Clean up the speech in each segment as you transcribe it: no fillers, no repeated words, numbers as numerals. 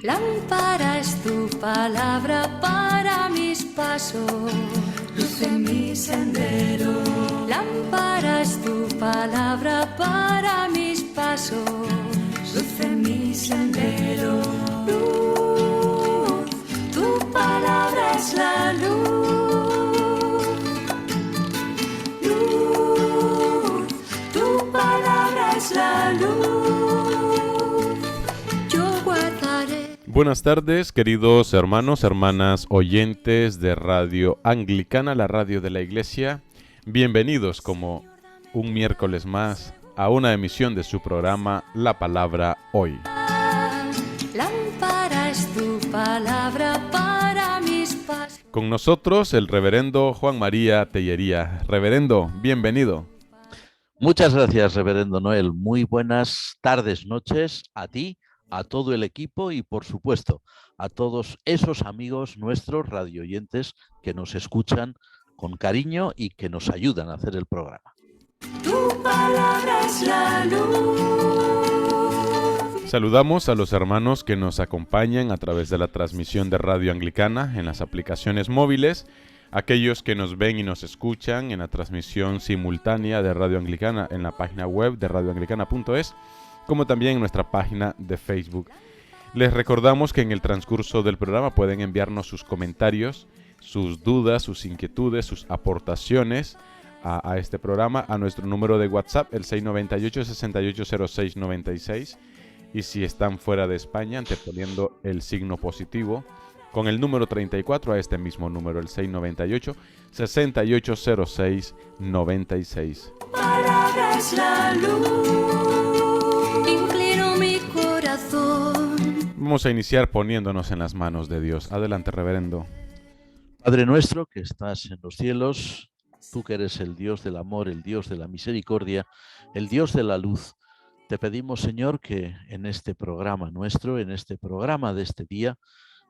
Lámpara es tu palabra para mis pasos, luz en mi sendero. Lámpara es tu palabra para mis pasos, luz en mi sendero. Luz, tu palabra es la luz. Luz, tu palabra es la luz. Buenas tardes, queridos hermanos, hermanas, oyentes de Radio Anglicana, la radio de la Iglesia. Bienvenidos como un miércoles más a una emisión de su programa La Palabra Hoy. Lámpara es tu palabra para mis pasos. Con nosotros el reverendo Juan María Tellería. Reverendo, bienvenido. Muchas gracias, reverendo Noel. Muy buenas tardes, noches a ti, a todo el equipo y, por supuesto, a todos esos amigos nuestros radioyentes que nos escuchan con cariño y que nos ayudan a hacer el programa. Tu palabra es la luz. Saludamos a los hermanos que nos acompañan a través de la transmisión de Radio Anglicana en las aplicaciones móviles, aquellos que nos ven y nos escuchan en la transmisión simultánea de Radio Anglicana en la página web de radioanglicana.es, como también en nuestra página de Facebook. Les recordamos que en el transcurso del programa pueden enviarnos sus comentarios, sus dudas, sus inquietudes, sus aportaciones a este programa a nuestro número de WhatsApp, el 698-680696, y si están fuera de España, anteponiendo el signo positivo, con el número 34 a este mismo número, el 698-680696. Palabra es la luz. Inclino mi corazón. Vamos a iniciar poniéndonos en las manos de Dios. Adelante, reverendo. Padre nuestro que estás en los cielos, tú que eres el Dios del amor, el Dios de la misericordia, el Dios de la luz, te pedimos, Señor, que en este programa nuestro, en este programa de este día,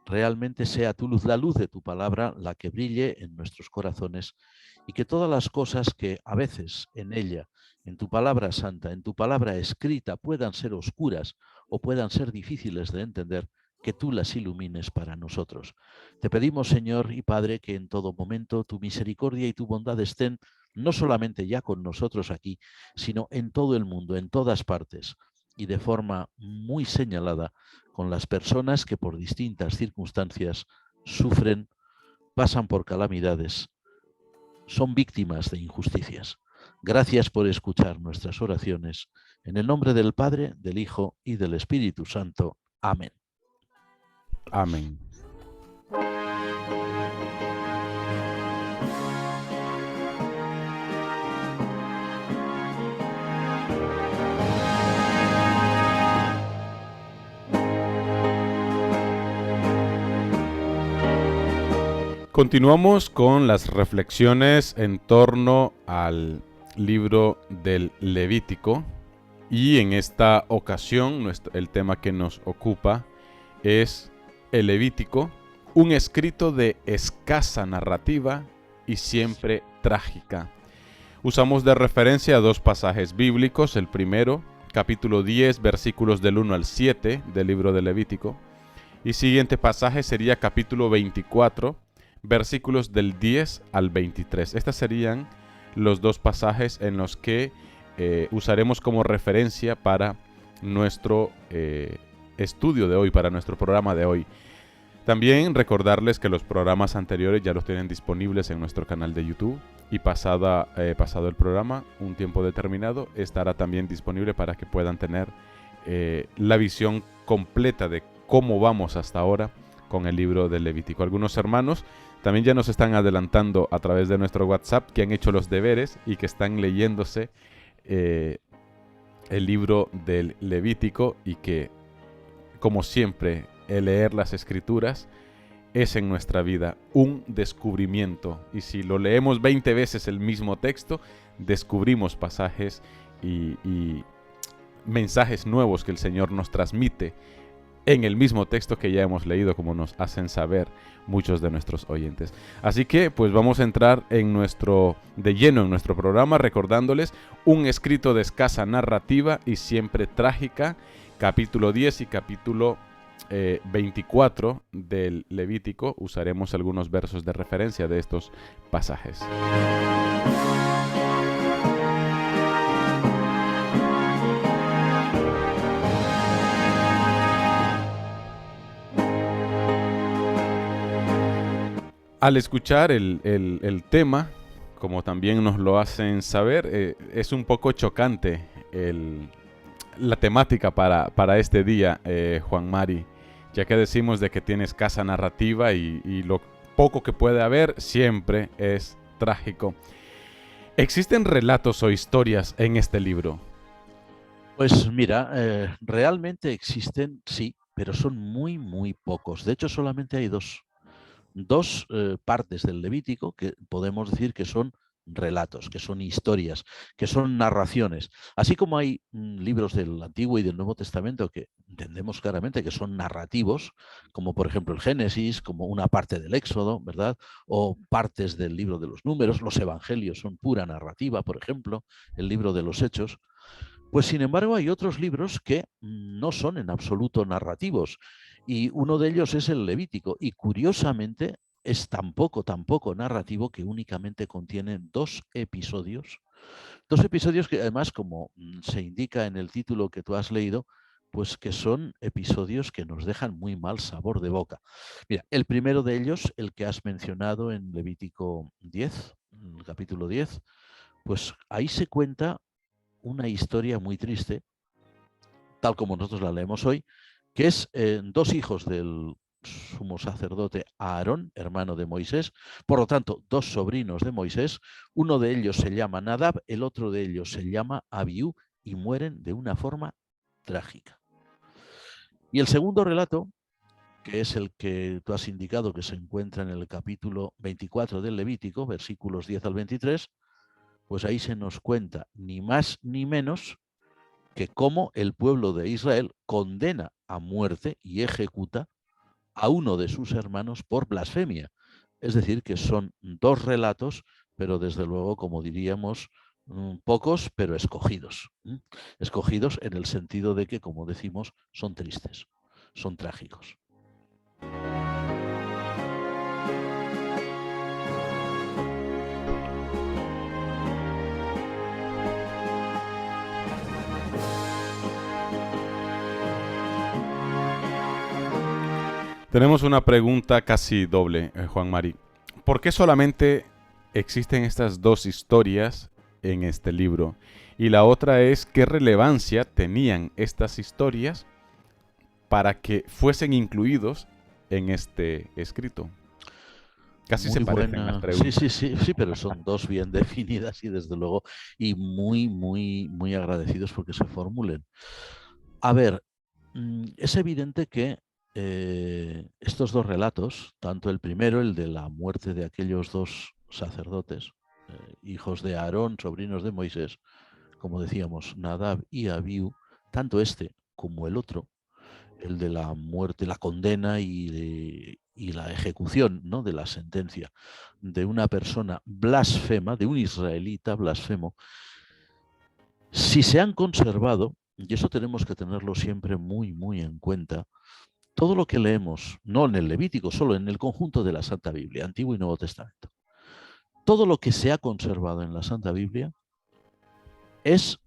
realmente sea tu luz, la luz de tu palabra, la que brille en nuestros corazones y que todas las cosas que a veces en ella, en tu palabra santa, en tu palabra escrita, puedan ser oscuras o puedan ser difíciles de entender, que tú las ilumines para nosotros. Te pedimos, Señor y Padre, que en todo momento tu misericordia y tu bondad estén no solamente ya con nosotros aquí, sino en todo el mundo, en todas partes, y de forma muy señalada con las personas que por distintas circunstancias sufren, pasan por calamidades, son víctimas de injusticias. Gracias por escuchar nuestras oraciones. En el nombre del Padre, del Hijo y del Espíritu Santo. Amén. Amén. Continuamos con las reflexiones en torno al libro del Levítico, y en esta ocasión el tema que nos ocupa es el Levítico, un escrito de escasa narrativa y siempre trágica. Usamos de referencia dos pasajes bíblicos, el primero, capítulo 10, versículos del 1 al 7 del libro del Levítico, y siguiente pasaje sería capítulo 24, versículos del 10 al 23. Estos serían los dos pasajes en los que usaremos como referencia para nuestro estudio de hoy, para nuestro programa de hoy. También recordarles que los programas anteriores ya los tienen disponibles en nuestro canal de YouTube, y pasado el programa, un tiempo determinado, estará también disponible para que puedan tener la visión completa de cómo vamos hasta ahora con el libro del Levítico. Algunos hermanos también ya nos están adelantando a través de nuestro WhatsApp que han hecho los deberes y que están leyéndose el libro del Levítico, y que, como siempre, el leer las Escrituras es en nuestra vida un descubrimiento, y si lo leemos 20 veces el mismo texto, descubrimos pasajes y mensajes nuevos que el Señor nos transmite en el mismo texto que ya hemos leído, como nos hacen saber muchos de nuestros oyentes. Así que pues vamos a entrar de lleno en nuestro programa, recordándoles un escrito de escasa narrativa y siempre trágica, capítulo 10 y capítulo 24 del Levítico. Usaremos algunos versos de referencia de estos pasajes. Al escuchar el tema, como también nos lo hacen saber, es un poco chocante la temática para este día, Juan Mari, ya que decimos de que tiene escasa narrativa y lo poco que puede haber siempre es trágico. ¿Existen relatos o historias en este libro? Pues mira, realmente existen, sí, pero son muy, muy pocos. De hecho, solamente hay dos partes del Levítico que podemos decir que son relatos, que son historias, que son narraciones. Así como hay libros del Antiguo y del Nuevo Testamento que entendemos claramente que son narrativos, como por ejemplo el Génesis, como una parte del Éxodo, ¿verdad? O partes del libro de los Números, los Evangelios son pura narrativa, por ejemplo, el libro de los Hechos. Pues sin embargo hay otros libros que no son en absoluto narrativos y uno de ellos es el Levítico y curiosamente es tan poco narrativo que únicamente contiene dos episodios que además, como se indica en el título que tú has leído, pues que son episodios que nos dejan muy mal sabor de boca. Mira, el primero de ellos, el que has mencionado en Levítico 10, el capítulo 10, pues ahí se cuenta una historia muy triste, tal como nosotros la leemos hoy, que es dos hijos del sumo sacerdote Aarón, hermano de Moisés, por lo tanto, dos sobrinos de Moisés, uno de ellos se llama Nadab, el otro de ellos se llama Abiú, y mueren de una forma trágica. Y el segundo relato, que es el que tú has indicado que se encuentra en el capítulo 24 del Levítico, versículos 10 al 23, pues ahí se nos cuenta ni más ni menos que cómo el pueblo de Israel condena a muerte y ejecuta a uno de sus hermanos por blasfemia. Es decir, que son dos relatos, pero desde luego, como diríamos, pocos, pero escogidos. Escogidos en el sentido de que, como decimos, son tristes, son trágicos. Tenemos una pregunta casi doble, Juan Mari. ¿Por qué solamente existen estas dos historias en este libro? Y la otra es, ¿qué relevancia tenían estas historias para que fuesen incluidos en este escrito? Casi Muy se parecen buena. las preguntas. Sí, pero son dos bien definidas y desde luego, y muy, muy, muy agradecidos porque se formulen. A ver, es evidente que estos dos relatos, tanto el primero, el de la muerte de aquellos dos sacerdotes, hijos de Aarón, sobrinos de Moisés, como decíamos, Nadab y Abiú, tanto este como el otro, el de la muerte, la condena y la ejecución, ¿no?, de la sentencia de una persona blasfema, de un israelita blasfemo, si se han conservado, y eso tenemos que tenerlo siempre muy, muy en cuenta, todo lo que leemos, no en el Levítico, solo en el conjunto de la Santa Biblia, Antiguo y Nuevo Testamento, todo lo que se ha conservado en la Santa Biblia es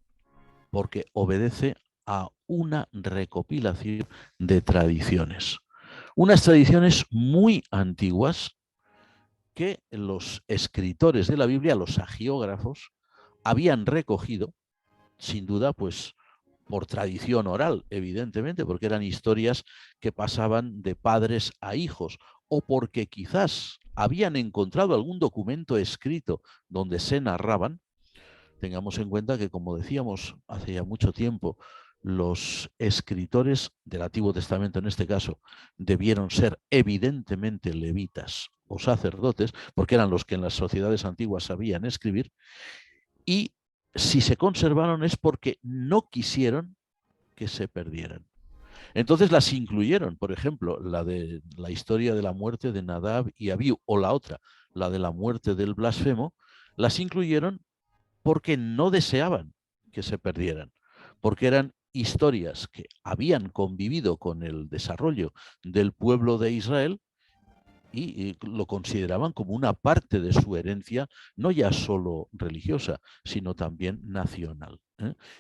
porque obedece a una recopilación de tradiciones. Unas tradiciones muy antiguas que los escritores de la Biblia, los agiógrafos, habían recogido, sin duda, pues por tradición oral, evidentemente, porque eran historias que pasaban de padres a hijos, o porque quizás habían encontrado algún documento escrito donde se narraban. Tengamos en cuenta que, como decíamos hace ya mucho tiempo, los escritores del Antiguo Testamento, en este caso, debieron ser evidentemente levitas o sacerdotes, porque eran los que en las sociedades antiguas sabían escribir, y si se conservaron es porque no quisieron que se perdieran. Entonces las incluyeron, por ejemplo, la de la historia de la muerte de Nadab y Abiú, o la otra, la de la muerte del blasfemo, las incluyeron porque no deseaban que se perdieran, porque eran historias que habían convivido con el desarrollo del pueblo de Israel y lo consideraban como una parte de su herencia, no ya solo religiosa, sino también nacional,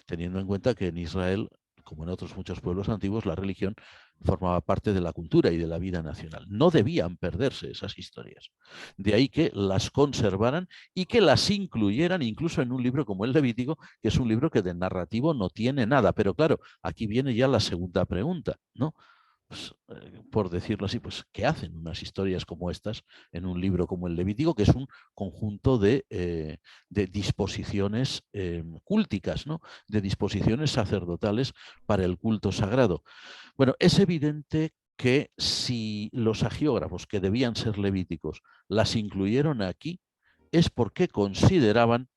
teniendo en cuenta que en Israel, como en otros muchos pueblos antiguos, la religión formaba parte de la cultura y de la vida nacional. No debían perderse esas historias. De ahí que las conservaran y que las incluyeran incluso en un libro como el Levítico, que es un libro que de narrativo no tiene nada. Pero claro, aquí viene ya la segunda pregunta, ¿no? Pues, por decirlo así, pues, ¿qué hacen unas historias como estas en un libro como el Levítico, que es un conjunto de disposiciones cúlticas, ¿no? De disposiciones sacerdotales para el culto sagrado? Bueno, es evidente que si los agiógrafos, que debían ser levíticos, las incluyeron aquí, es porque consideraban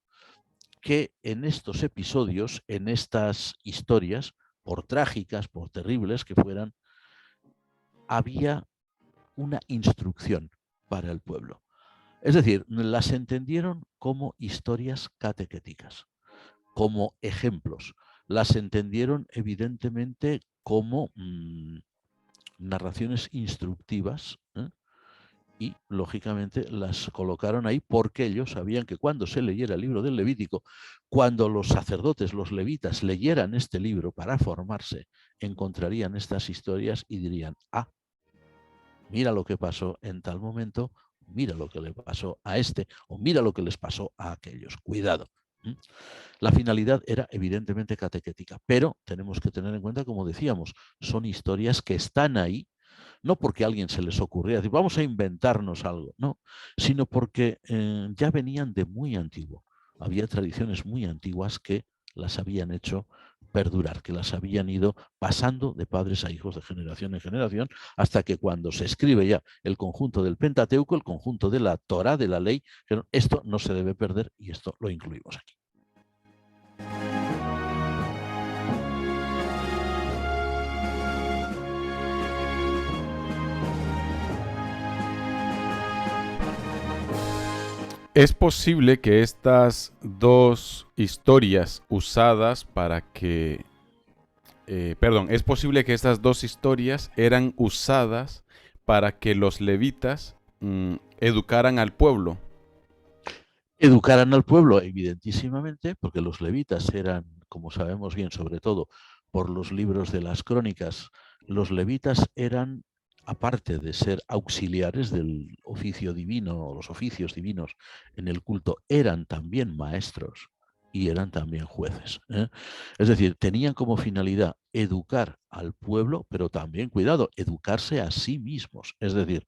que en estos episodios, en estas historias, por trágicas, por terribles que fueran, había una instrucción para el pueblo. Es decir, las entendieron como historias catequéticas, como ejemplos. Las entendieron evidentemente como narraciones instructivas, y lógicamente las colocaron ahí porque ellos sabían que cuando se leyera el libro del Levítico, cuando los sacerdotes, los levitas, leyeran este libro para formarse, encontrarían estas historias y dirían, ah, mira lo que pasó en tal momento, mira lo que le pasó a este, o mira lo que les pasó a aquellos. Cuidado. La finalidad era evidentemente catequética, pero tenemos que tener en cuenta, como decíamos, son historias que están ahí, no porque a alguien se les ocurriera decir, vamos a inventarnos algo, no, sino porque ya venían de muy antiguo. Había tradiciones muy antiguas que las habían hecho perdurar, que las habían ido pasando de padres a hijos, de generación en generación, hasta que cuando se escribe ya el conjunto del Pentateuco, el conjunto de la Torá, de la ley, esto no se debe perder y esto lo incluimos aquí. Es posible que estas dos historias usadas para que... es posible que estas dos historias eran usadas para que los levitas educaran al pueblo. Educaran al pueblo, evidentísimamente, porque los levitas eran, como sabemos bien, sobre todo por los libros de las crónicas, los levitas eran, aparte de ser auxiliares del oficio divino o los oficios divinos en el culto, eran también maestros y eran también jueces. Es decir, tenían como finalidad educar al pueblo, pero también, cuidado, educarse a sí mismos. Es decir,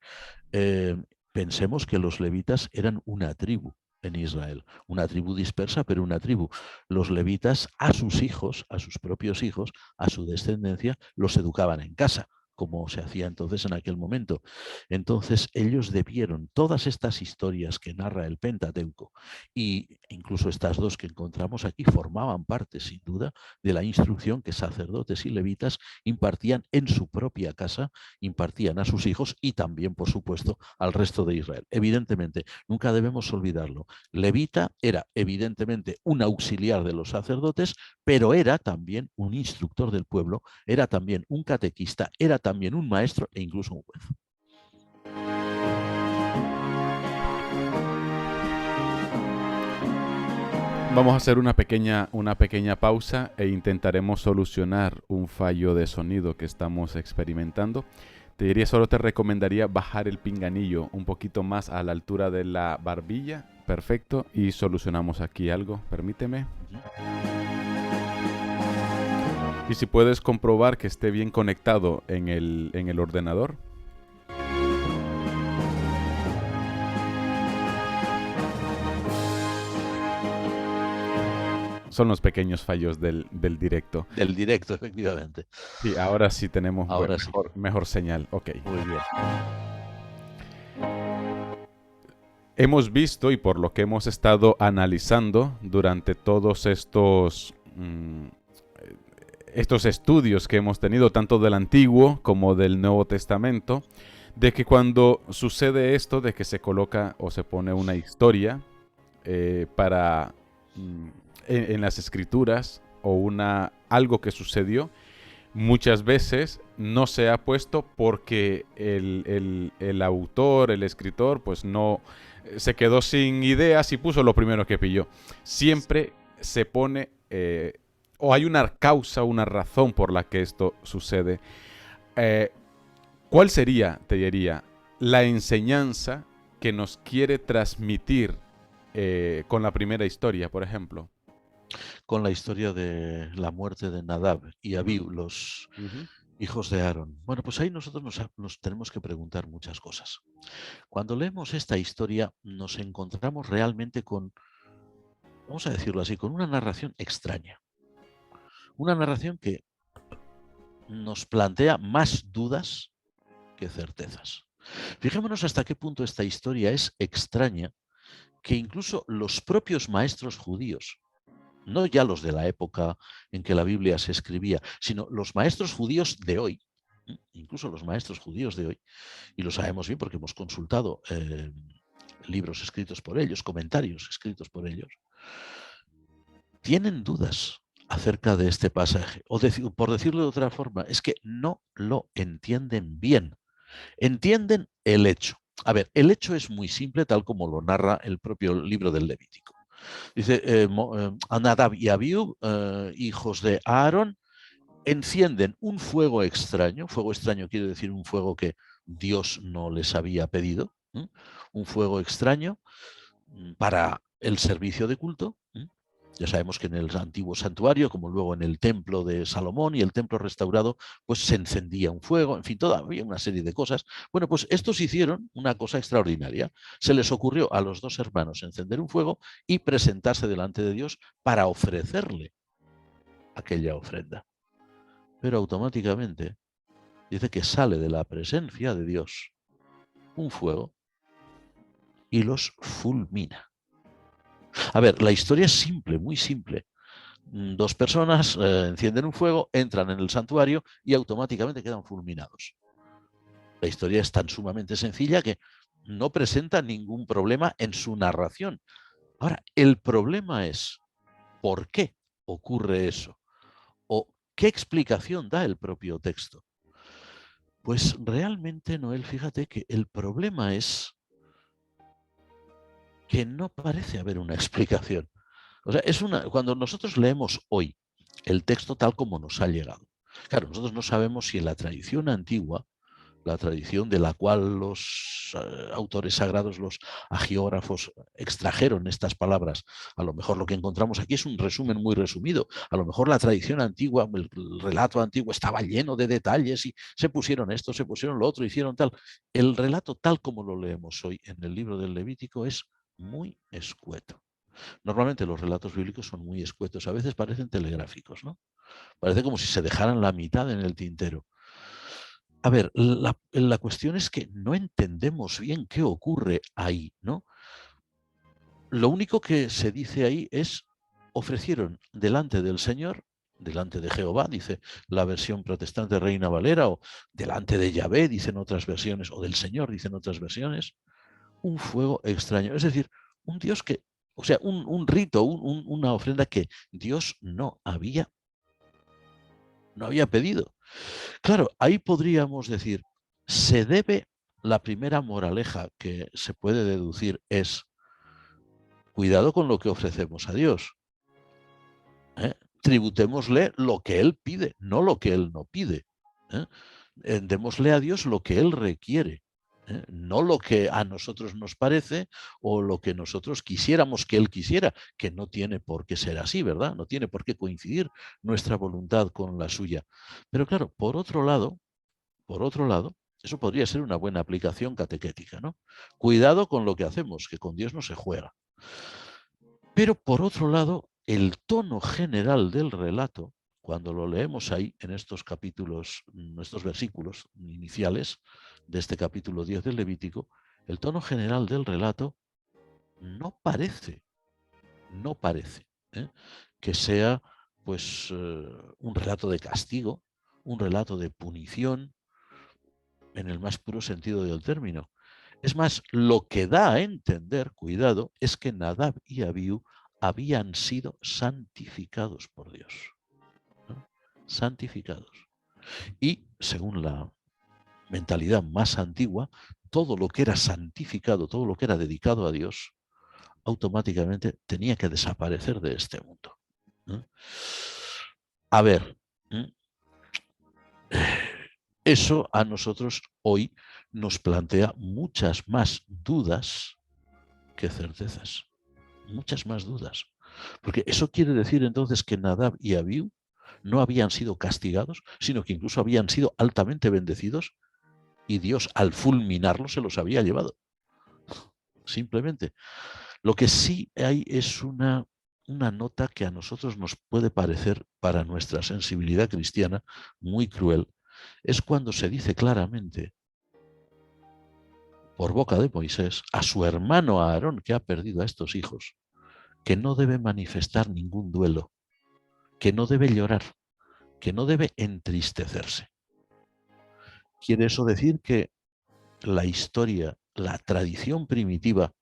pensemos que los levitas eran una tribu en Israel, una tribu dispersa, pero una tribu. Los levitas a sus hijos, a sus propios hijos, a su descendencia, los educaban en casa, como se hacía entonces en aquel momento. Entonces ellos debieron todas estas historias que narra el Pentateuco, y incluso estas dos que encontramos aquí, formaban parte sin duda de la instrucción que sacerdotes y levitas impartían en su propia casa, impartían a sus hijos y también, por supuesto, al resto de Israel. Evidentemente, nunca debemos olvidarlo. Levita era evidentemente un auxiliar de los sacerdotes, pero era también un instructor del pueblo, era también un catequista, era también un maestro e incluso un juez. Vamos a hacer una pequeña pausa e intentaremos solucionar un fallo de sonido que estamos experimentando. Solo te recomendaría bajar el pinganillo un poquito más a la altura de la barbilla. Perfecto, y solucionamos aquí algo. Permíteme. Y si puedes comprobar que esté bien conectado en el ordenador. Son los pequeños fallos del directo. Del directo, efectivamente. Sí, ahora sí tenemos mejor señal. Ok. Muy bien. Hemos visto, y por lo que hemos estado analizando durante todos estos estudios que hemos tenido, tanto del Antiguo como del Nuevo Testamento, de que cuando sucede esto, de que se coloca o se pone una historia en las Escrituras, o algo que sucedió, muchas veces no se ha puesto porque el autor, el escritor, pues no se quedó sin ideas y puso lo primero que pilló. Siempre se pone, o hay una causa, una razón por la que esto sucede. ¿Cuál sería, te diría, la enseñanza que nos quiere transmitir con la primera historia, por ejemplo? Con la historia de la muerte de Nadab y Abiú, los hijos de Aarón. Bueno, pues ahí nosotros nos tenemos que preguntar muchas cosas. Cuando leemos esta historia nos encontramos realmente con, vamos a decirlo así, con una narración extraña. Una narración que nos plantea más dudas que certezas. Fijémonos hasta qué punto esta historia es extraña, que incluso los propios maestros judíos, no ya los de la época en que la Biblia se escribía, sino los maestros judíos de hoy, incluso los maestros judíos de hoy, y lo sabemos bien porque hemos consultado libros escritos por ellos, comentarios escritos por ellos, tienen dudas acerca de este pasaje, o por decirlo de otra forma, es que no lo entienden bien. Entienden el hecho. A ver, el hecho es muy simple, tal como lo narra el propio libro del Levítico. Dice, Nadab y Abiú, hijos de Aarón, encienden un fuego extraño. Fuego extraño quiere decir un fuego que Dios no les había pedido. Un fuego extraño para el servicio de culto. Ya sabemos que en el antiguo santuario, como luego en el templo de Salomón y el templo restaurado, pues se encendía un fuego, en fin, todavía una serie de cosas. Bueno, pues estos hicieron una cosa extraordinaria. Se les ocurrió a los dos hermanos encender un fuego y presentarse delante de Dios para ofrecerle aquella ofrenda. Pero automáticamente dice que sale de la presencia de Dios un fuego y los fulmina. A ver, la historia es simple, muy simple. Dos personas encienden un fuego, entran en el santuario y automáticamente quedan fulminados. La historia es tan sumamente sencilla que no presenta ningún problema en su narración. Ahora, el problema es ¿por qué ocurre eso? ¿O qué explicación da el propio texto? Pues realmente, Noel, fíjate que el problema es que no parece haber una explicación. O sea, cuando nosotros leemos hoy el texto tal como nos ha llegado, claro, nosotros no sabemos si en la tradición antigua, la tradición de la cual los autores sagrados, los agiógrafos, extrajeron estas palabras, a lo mejor lo que encontramos aquí es un resumen muy resumido. A lo mejor la tradición antigua, el relato antiguo estaba lleno de detalles y se pusieron esto, se pusieron lo otro, hicieron tal. El relato tal como lo leemos hoy en el libro del Levítico es muy escueto. Normalmente los relatos bíblicos son muy escuetos, a veces parecen telegráficos, ¿no? Parece como si se dejaran la mitad en el tintero. A ver, la cuestión es que no entendemos bien qué ocurre ahí, ¿no? Lo único que se dice ahí es, ofrecieron delante del Señor, delante de Jehová, dice la versión protestante Reina Valera, o delante de Yahvé, dicen otras versiones, o del Señor, dicen otras versiones, un fuego extraño. Es decir, un Dios que, o sea, un rito, una ofrenda que Dios no había pedido. Claro, ahí podríamos decir, se debe, la primera moraleja que se puede deducir es, cuidado con lo que ofrecemos a Dios. Tributémosle lo que Él pide, no lo que Él no pide. Démosle a Dios lo que Él requiere. No lo que a nosotros nos parece o lo que nosotros quisiéramos que Él quisiera, que no tiene por qué ser así, ¿verdad? No tiene por qué coincidir nuestra voluntad con la suya. Pero claro, por otro lado, eso podría ser una buena aplicación catequética, ¿no? Cuidado con lo que hacemos, que con Dios no se juega. Pero por otro lado, el tono general del relato, cuando lo leemos ahí en estos capítulos, estos versículos iniciales de este capítulo 10 del Levítico, el tono general del relato no parece que sea pues un relato de castigo, un relato de punición, en el más puro sentido del término. Es más, lo que da a entender, cuidado, es que Nadab y Abiú habían sido santificados por Dios. santificados. Y según la mentalidad más antigua, todo lo que era santificado, todo lo que era dedicado a Dios, automáticamente tenía que desaparecer de este mundo. A ver, eso a nosotros hoy nos plantea muchas más dudas que certezas. Muchas más dudas. Porque eso quiere decir entonces que Nadab y Abiú no habían sido castigados, sino que incluso habían sido altamente bendecidos y Dios al fulminarlos se los había llevado. Simplemente. Lo que sí hay es una nota que a nosotros nos puede parecer, para nuestra sensibilidad cristiana, muy cruel. Es cuando se dice claramente, por boca de Moisés, a su hermano Aarón, que ha perdido a estos hijos, que no debe manifestar ningún duelo, que no debe llorar, que no debe entristecerse. ¿Quiere eso decir que la historia, la tradición primitiva,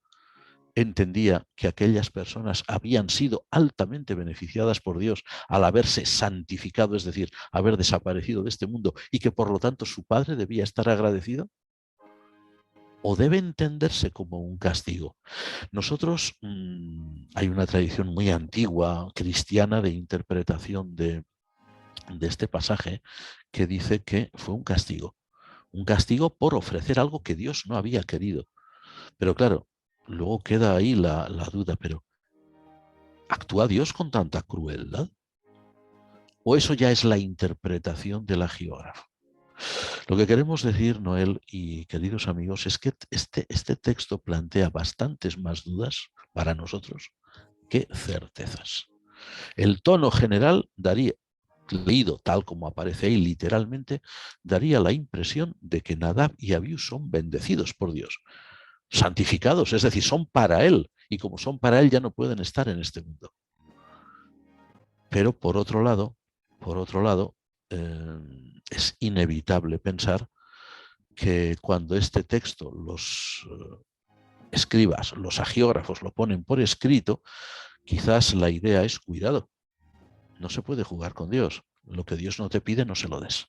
entendía que aquellas personas habían sido altamente beneficiadas por Dios al haberse santificado, es decir, haber desaparecido de este mundo, y que por lo tanto su padre debía estar agradecido? ¿O debe entenderse como un castigo? Nosotros, hay una tradición muy antigua, cristiana, de interpretación de este pasaje, que dice que fue un castigo por ofrecer algo que Dios no había querido. Pero claro, luego queda ahí la duda, pero ¿actúa Dios con tanta crueldad? ¿O eso ya es la interpretación del hagiógrafo? Lo que queremos decir, Noel y queridos amigos, es que este texto plantea bastantes más dudas para nosotros que certezas. El tono general daría, leído tal como aparece ahí literalmente, daría la impresión de que Nadab y Abiú son bendecidos por Dios, santificados, es decir, son para Él, y como son para Él ya no pueden estar en este mundo. Pero por otro lado, es inevitable pensar que cuando este texto los escribas, los hagiógrafos lo ponen por escrito, quizás la idea es cuidado. No se puede jugar con Dios. Lo que Dios no te pide, no se lo des.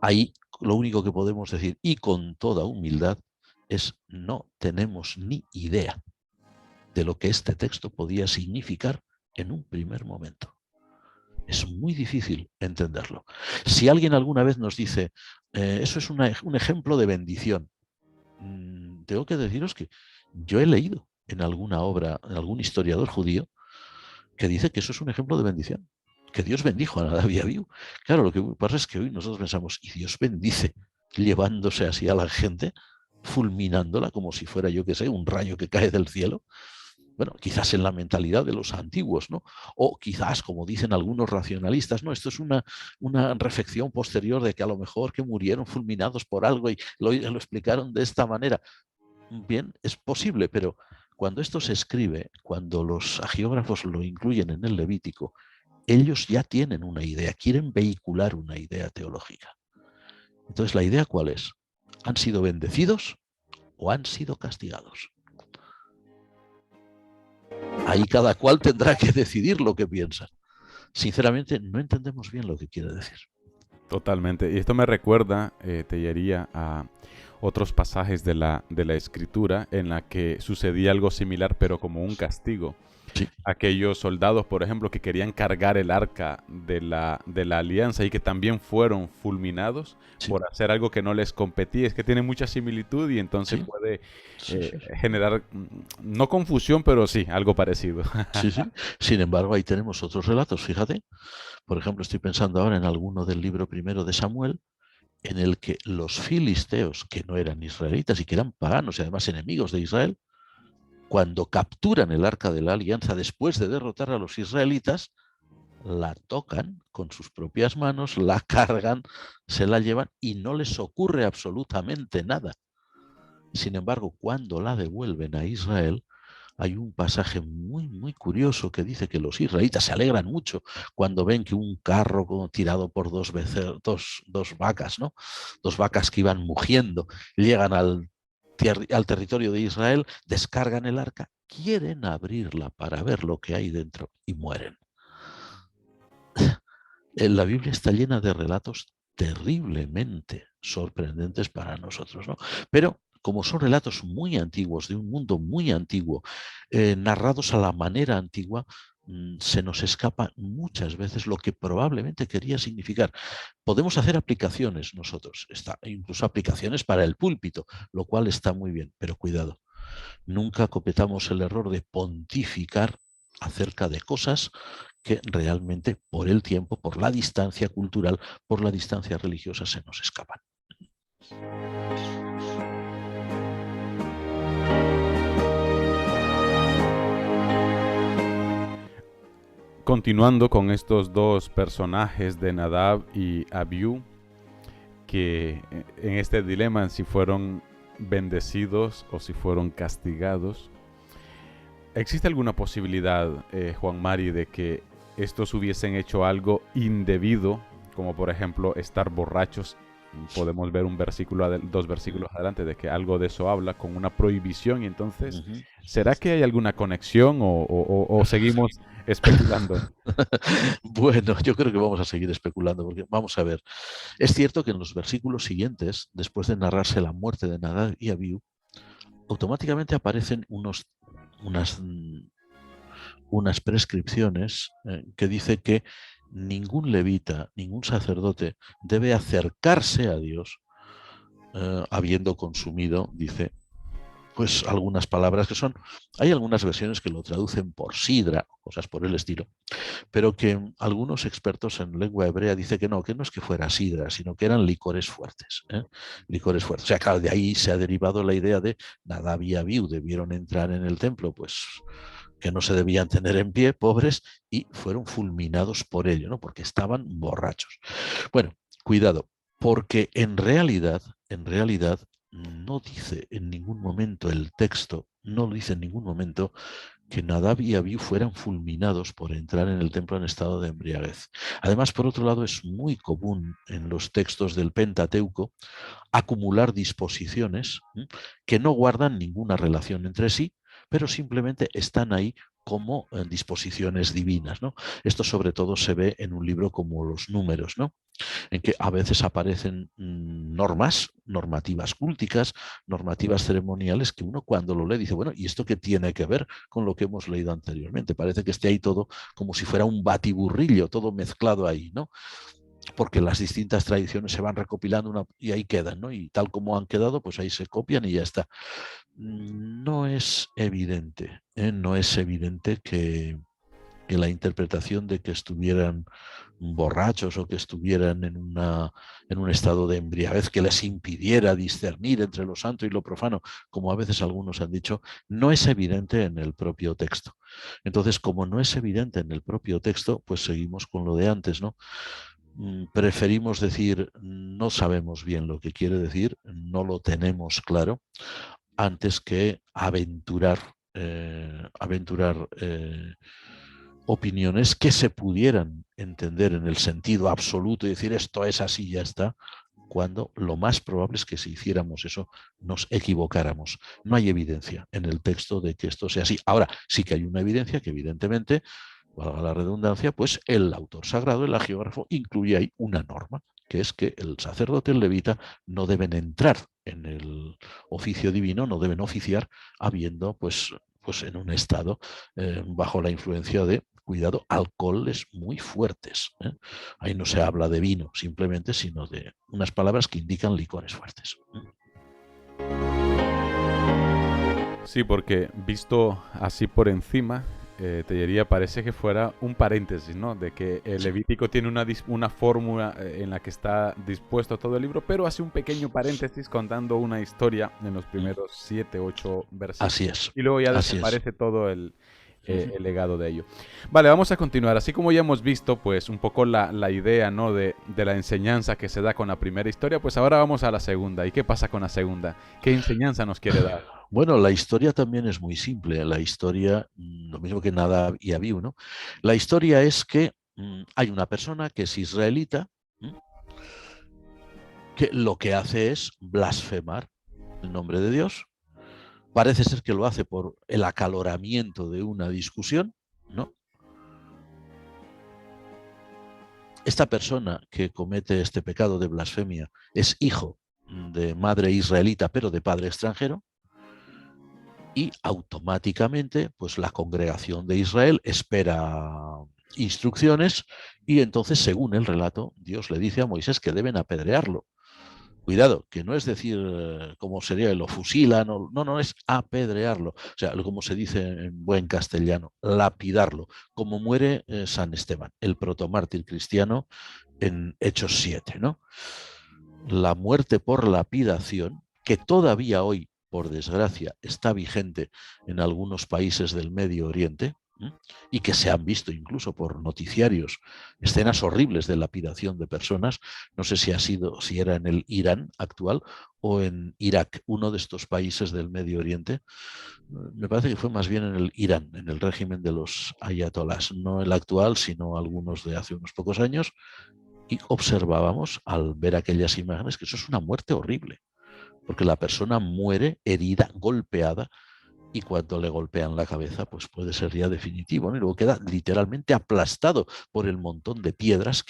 Ahí lo único que podemos decir, y con toda humildad, es no tenemos ni idea de lo que este texto podía significar en un primer momento. Es muy difícil entenderlo. Si alguien alguna vez nos dice, eso es un ejemplo de bendición, tengo que deciros que yo he leído en alguna obra, en algún historiador judío, que dice que eso es un ejemplo de bendición, que Dios bendijo a Nadab y Abiú. Claro, lo que pasa es que hoy nosotros pensamos, y Dios bendice llevándose así a la gente, fulminándola como si fuera, yo qué sé, un rayo que cae del cielo. Bueno, quizás en la mentalidad de los antiguos, ¿no? O quizás, como dicen algunos racionalistas, no, esto es una reflexión posterior de que a lo mejor que murieron fulminados por algo y lo explicaron de esta manera. Bien, es posible, pero cuando esto se escribe, cuando los hagiógrafos lo incluyen en el Levítico, ellos ya tienen una idea, quieren vehicular una idea teológica. Entonces, ¿la idea cuál es? ¿Han sido bendecidos o han sido castigados? Ahí cada cual tendrá que decidir lo que piensa. Sinceramente, no entendemos bien lo que quiere decir. Totalmente. Y esto me recuerda, Tellería, a otros pasajes de la Escritura en la que sucedía algo similar, pero como un castigo. Sí. Aquellos soldados, por ejemplo, que querían cargar el arca de la alianza y que también fueron fulminados por hacer algo que no les competía. Es que tiene mucha similitud y entonces puede generar, no confusión, pero sí, algo parecido. Sí. Sin embargo, ahí tenemos otros relatos, fíjate. Por ejemplo, estoy pensando ahora en alguno del libro primero de Samuel, en el que los filisteos, que no eran israelitas y que eran paganos y además enemigos de Israel, cuando capturan el arca de la alianza después de derrotar a los israelitas, la tocan con sus propias manos, la cargan, se la llevan y no les ocurre absolutamente nada. Sin embargo, cuando la devuelven a Israel, hay un pasaje muy, muy curioso que dice que los israelitas se alegran mucho cuando ven que un carro tirado por dos vacas, ¿no? Dos vacas que iban mugiendo, llegan al territorio de Israel, descargan el arca, quieren abrirla para ver lo que hay dentro y mueren. La Biblia está llena de relatos terriblemente sorprendentes para nosotros, ¿no? Pero como son relatos muy antiguos, de un mundo muy antiguo, narrados a la manera antigua, se nos escapa muchas veces lo que probablemente quería significar. Podemos hacer aplicaciones nosotros, incluso aplicaciones para el púlpito, lo cual está muy bien, pero cuidado, nunca cometamos el error de pontificar acerca de cosas que realmente por el tiempo, por la distancia cultural, por la distancia religiosa se nos escapan. Continuando con estos dos personajes de Nadab y Abiú, que en este dilema si fueron bendecidos o si fueron castigados, ¿existe alguna posibilidad, Juan Mari, de que estos hubiesen hecho algo indebido, como por ejemplo estar borrachos? Podemos ver un versículo, dos versículos adelante, de que algo de eso habla, con una prohibición. Y entonces, ¿será que hay alguna conexión o seguimos especulando? Bueno, yo creo que vamos a seguir especulando, porque vamos a ver. Es cierto que en los versículos siguientes, después de narrarse la muerte de Nadab y Abiú, automáticamente aparecen unas prescripciones que dice que ningún levita, ningún sacerdote debe acercarse a Dios habiendo consumido, dice, pues algunas palabras que son, hay algunas versiones que lo traducen por sidra, cosas por el estilo, pero que algunos expertos en lengua hebrea dicen que no es que fuera sidra, sino que eran licores fuertes. Licores fuertes. O sea, claro, de ahí se ha derivado la idea de Nadab y Abiú debieron entrar en el templo, pues que no se debían tener en pie, pobres, y fueron fulminados por ello, ¿no? Porque estaban borrachos. Bueno, cuidado, porque en realidad, no dice en ningún momento el texto, no dice en ningún momento que Nadab y Abiú fueran fulminados por entrar en el templo en estado de embriaguez. Además, por otro lado, es muy común en los textos del Pentateuco acumular disposiciones que no guardan ninguna relación entre sí, pero simplemente están ahí como disposiciones divinas, ¿no? Esto sobre todo se ve en un libro como los Números, ¿no? En que a veces aparecen normativas culticas, normativas ceremoniales, que uno cuando lo lee dice, bueno, ¿y esto qué tiene que ver con lo que hemos leído anteriormente? Parece que esté ahí todo como si fuera un batiburrillo, todo mezclado ahí, ¿no? Porque las distintas tradiciones se van recopilando y ahí quedan, ¿no? Y tal como han quedado, pues ahí se copian y ya está. No es evidente, no es evidente que la interpretación de que estuvieran borrachos o que estuvieran en un estado de embriaguez que les impidiera discernir entre lo santo y lo profano, como a veces algunos han dicho, no es evidente en el propio texto. Entonces, como no es evidente en el propio texto, pues seguimos con lo de antes, ¿no? Preferimos decir, no sabemos bien lo que quiere decir, no lo tenemos claro, antes que aventurar opiniones que se pudieran entender en el sentido absoluto y decir esto es así y ya está, cuando lo más probable es que si hiciéramos eso nos equivocáramos. No hay evidencia en el texto de que esto sea así. Ahora sí que hay una evidencia que evidentemente, valga la redundancia, pues el autor sagrado, el hagiógrafo, incluye ahí una norma, que es que el sacerdote, el levita, no deben entrar en el oficio divino, no deben oficiar habiendo pues en un estado bajo la influencia de, cuidado, alcoholes muy fuertes. Ahí no se habla de vino simplemente, sino de unas palabras que indican licores fuertes. Sí, porque visto así por encima, te diría, parece que fuera un paréntesis, ¿no? De que el Levítico tiene una fórmula en la que está dispuesto todo el libro, pero hace un pequeño paréntesis contando una historia en los primeros 7, 8 versículos. Así es. Y luego ya desaparece todo el legado de ello. Vale, vamos a continuar. Así como ya hemos visto, pues, un poco la idea, ¿no? de la enseñanza que se da con la primera historia, pues ahora vamos a la segunda. ¿Y qué pasa con la segunda? ¿Qué enseñanza nos quiere dar? Bueno, la historia también es muy simple. La historia, lo mismo que Nadab y Abiú, ¿no? La historia es que hay una persona que es israelita, que lo que hace es blasfemar el nombre de Dios. Parece ser que lo hace por el acaloramiento de una discusión, ¿no? esta persona que comete este pecado de blasfemia es hijo de madre israelita, pero de padre extranjero, y automáticamente pues la congregación de Israel espera instrucciones y entonces, según el relato, Dios le dice a Moisés que deben apedrearlo. Cuidado, que no es decir como sería lo fusilan, no, es apedrearlo. O sea, como se dice en buen castellano, lapidarlo, como muere San Esteban, el protomártir cristiano en Hechos 7, ¿no? La muerte por lapidación, que todavía hoy, por desgracia, está vigente en algunos países del Medio Oriente, y que se han visto incluso por noticiarios escenas horribles de lapidación de personas. No sé si era en el Irán actual o en Irak, uno de estos países del Medio Oriente. Me parece que fue más bien en el Irán, en el régimen de los ayatolás, no el actual, sino algunos de hace unos pocos años, y observábamos al ver aquellas imágenes que eso es una muerte horrible, porque la persona muere herida, golpeada, y cuando le golpean la cabeza, pues puede ser ya definitivo, ¿no? Y luego queda literalmente aplastado por el montón de piedras,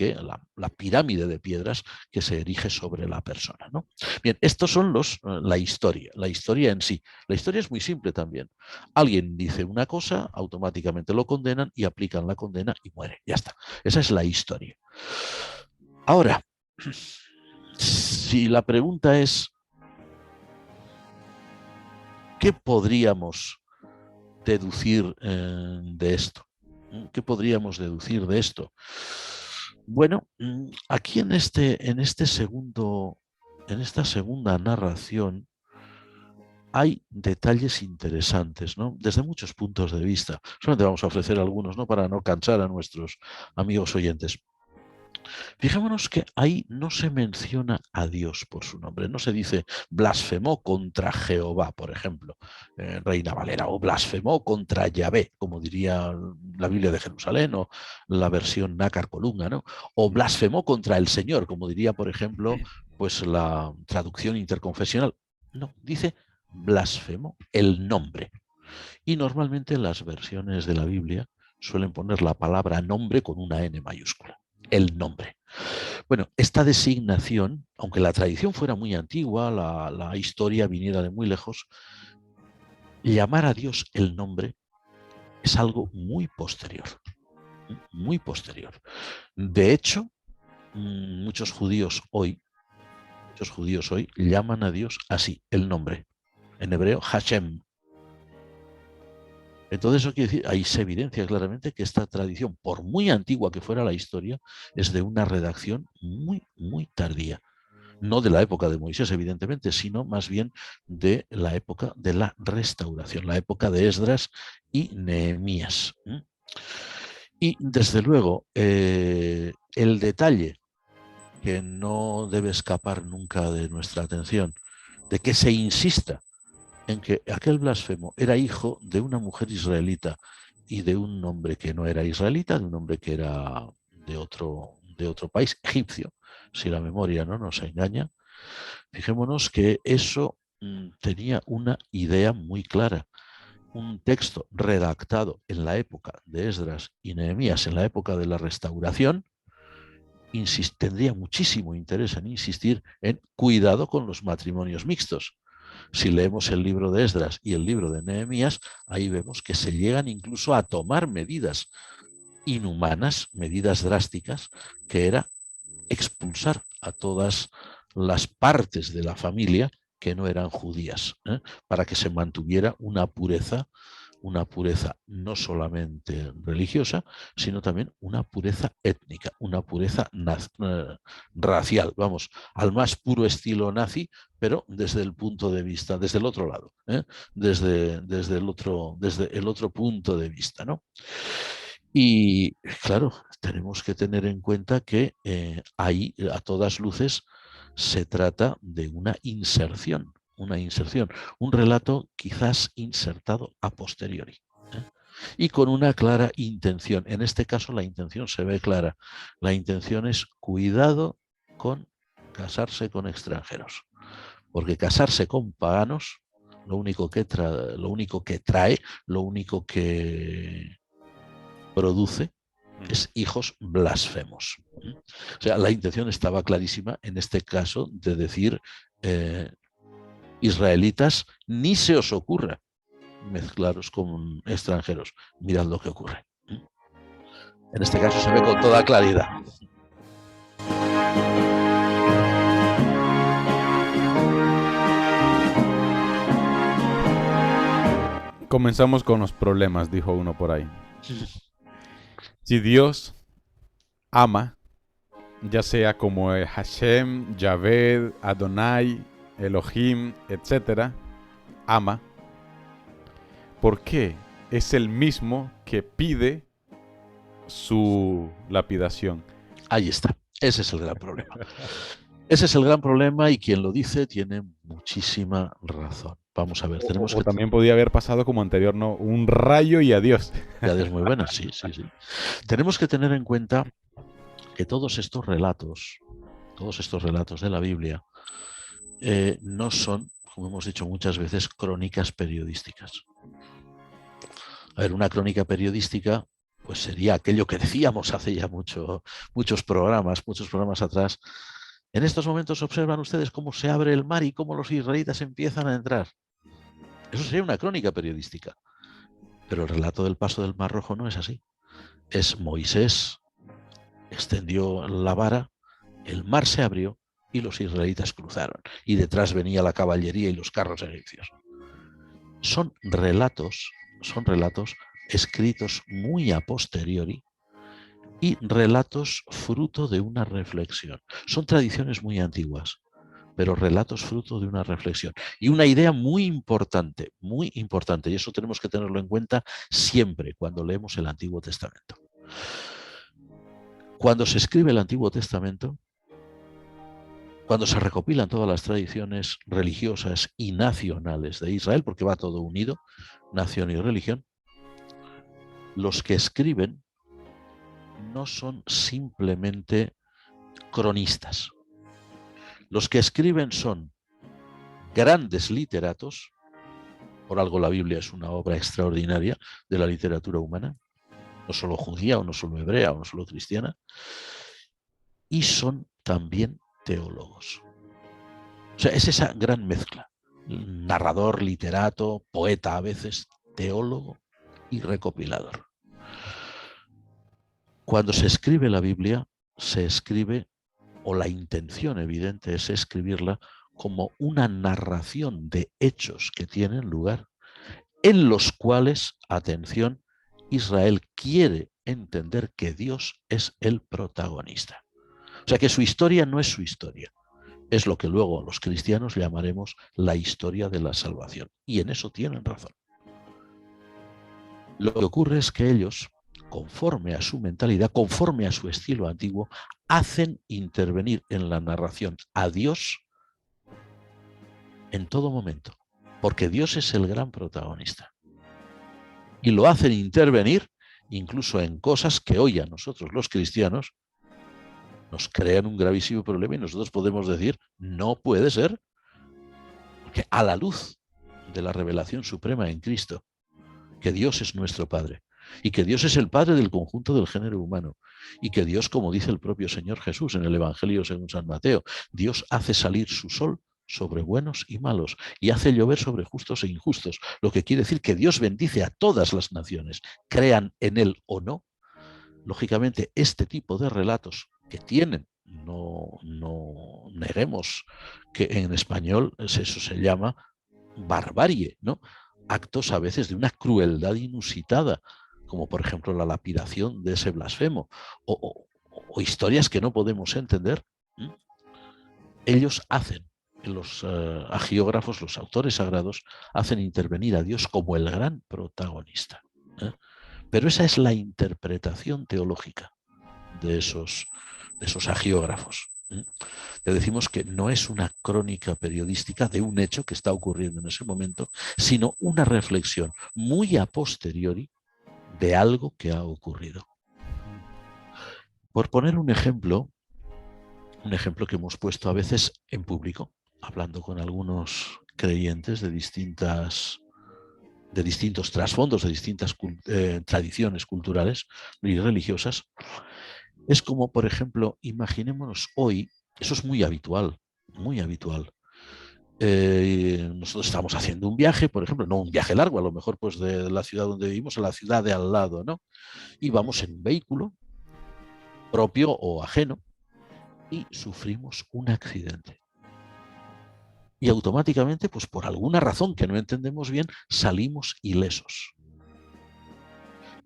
la pirámide de piedras que se erige sobre la persona, ¿no? Bien, estos son la historia en sí. La historia es muy simple también. Alguien dice una cosa, automáticamente lo condenan y aplican la condena y muere. Ya está. Esa es la historia. Ahora, si la pregunta es, ¿qué podríamos deducir de esto? ¿Qué podríamos deducir de esto? Bueno, aquí en esta segunda narración hay detalles interesantes, ¿no? Desde muchos puntos de vista. Solamente vamos a ofrecer algunos, ¿no? Para no cansar a nuestros amigos oyentes. Fijémonos que ahí no se menciona a Dios por su nombre, no se dice blasfemó contra Jehová, por ejemplo, Reina Valera, o blasfemó contra Yahvé, como diría la Biblia de Jerusalén o la versión Nácar Colunga, ¿no? O blasfemó contra el Señor, como diría, por ejemplo, pues la traducción interconfesional. No, dice blasfemó el nombre. Y normalmente las versiones de la Biblia suelen poner la palabra nombre con una N mayúscula, el nombre. Bueno, esta designación, aunque la tradición fuera muy antigua, la historia viniera de muy lejos, llamar a Dios el nombre es algo muy posterior, muy posterior. De hecho, muchos judíos hoy llaman a Dios así, el nombre, en hebreo Hashem. Entonces eso quiere decir, ahí se evidencia claramente que esta tradición, por muy antigua que fuera la historia, es de una redacción muy, muy tardía. No de la época de Moisés, evidentemente, sino más bien de la época de la restauración, la época de Esdras y Nehemías. Y desde luego, el detalle que no debe escapar nunca de nuestra atención, de que se insista en que aquel blasfemo era hijo de una mujer israelita y de un hombre que no era israelita, de un hombre que era de otro país, egipcio, si la memoria no nos engaña. Fijémonos que eso tenía una idea muy clara. Un texto redactado en la época de Esdras y Nehemías, en la época de la restauración, tendría muchísimo interés en insistir en cuidado con los matrimonios mixtos. Si leemos el libro de Esdras y el libro de Nehemías, ahí vemos que se llegan incluso a tomar medidas inhumanas, medidas drásticas, que era expulsar a todas las partes de la familia que no eran judías, para que se mantuviera una pureza no solamente religiosa, sino también una pureza étnica, una pureza racial, vamos, al más puro estilo nazi, pero desde el punto de vista, desde el otro lado, desde el otro punto de vista, ¿no? Y claro, tenemos que tener en cuenta que ahí, a todas luces, se trata de una inserción, un relato quizás insertado a posteriori, y con una clara intención. En este caso la intención se ve clara. La intención es cuidado con casarse con extranjeros, porque casarse con paganos lo único que trae, lo único que produce es hijos blasfemos. O sea, la intención estaba clarísima en este caso de decir, israelitas, ni se os ocurra mezclaros con extranjeros. Mirad lo que ocurre. En este caso se ve con toda claridad. Comenzamos con los problemas, dijo uno por ahí. Si Dios ama, ya sea como Hashem, Yahvé, Adonai, Elohim, etc., ama, ¿por qué es el mismo que pide su lapidación? Ahí está. Ese es el gran problema. Ese es el gran problema y quien lo dice tiene muchísima razón. Vamos a ver, tenemos O también podía haber pasado como anterior, ¿no? Un rayo y adiós. Ya es muy buena, sí. Tenemos que tener en cuenta que todos estos relatos de la Biblia no son, como hemos dicho muchas veces, crónicas periodísticas. A ver, una crónica periodística pues sería aquello que decíamos hace ya muchos programas atrás. En estos momentos observan ustedes cómo se abre el mar y cómo los israelitas empiezan a entrar. Eso sería una crónica periodística. Pero el relato del paso del Mar Rojo no es así. Es Moisés, extendió la vara, el mar se abrió y los israelitas cruzaron. Y detrás venía la caballería y los carros egipcios. Son relatos escritos muy a posteriori y relatos fruto de una reflexión. Son tradiciones muy antiguas, pero relatos fruto de una reflexión. Y una idea muy importante, y eso tenemos que tenerlo en cuenta siempre cuando leemos el Antiguo Testamento. Cuando se escribe el Antiguo Testamento, cuando se recopilan todas las tradiciones religiosas y nacionales de Israel, porque va todo unido, nación y religión, los que escriben no son simplemente cronistas. Los que escriben son grandes literatos, por algo la Biblia es una obra extraordinaria de la literatura humana, no solo judía o no solo hebrea o no solo cristiana, y son también teólogos. O sea, es esa gran mezcla. Narrador, literato, poeta a veces, teólogo y recopilador. Cuando se escribe la Biblia, se escribe, o la intención evidente es escribirla como una narración de hechos que tienen lugar, en los cuales, atención, Israel quiere entender que Dios es el protagonista. O sea, que su historia no es su historia. Es lo que luego los cristianos llamaremos la historia de la salvación. Y en eso tienen razón. Lo que ocurre es que ellos, conforme a su mentalidad, conforme a su estilo antiguo, hacen intervenir en la narración a Dios en todo momento. Porque Dios es el gran protagonista. Y lo hacen intervenir incluso en cosas que hoy a nosotros los cristianos nos crean un gravísimo problema y nosotros podemos decir, no puede ser, porque a la luz de la revelación suprema en Cristo, que Dios es nuestro Padre y que Dios es el Padre del conjunto del género humano y que Dios, como dice el propio Señor Jesús en el Evangelio según San Mateo, Dios hace salir su sol sobre buenos y malos y hace llover sobre justos e injustos, lo que quiere decir que Dios bendice a todas las naciones, crean en Él o no. Lógicamente, este tipo de relatos que tienen, no neguemos que en español eso se llama barbarie, ¿no? Actos a veces de una crueldad inusitada, como por ejemplo la lapidación de ese blasfemo, o historias que no podemos entender. Ellos hacen, los agiógrafos, los autores sagrados, hacen intervenir a Dios como el gran protagonista. Pero esa es la interpretación teológica de esos agiógrafos. Le decimos que no es una crónica periodística de un hecho que está ocurriendo en ese momento, sino una reflexión muy a posteriori de algo que ha ocurrido. Por poner un ejemplo que hemos puesto a veces en público, hablando con algunos creyentes de distintas de distintos trasfondos, de distintas tradiciones culturales y religiosas, es como, por ejemplo, imaginémonos hoy, eso es muy habitual, muy habitual. Nosotros estamos haciendo un viaje, por ejemplo, no un viaje largo, a lo mejor pues de la ciudad donde vivimos a la ciudad de al lado, ¿no? Y vamos en un vehículo propio o ajeno y sufrimos un accidente. Y automáticamente, pues por alguna razón que no entendemos bien, salimos ilesos.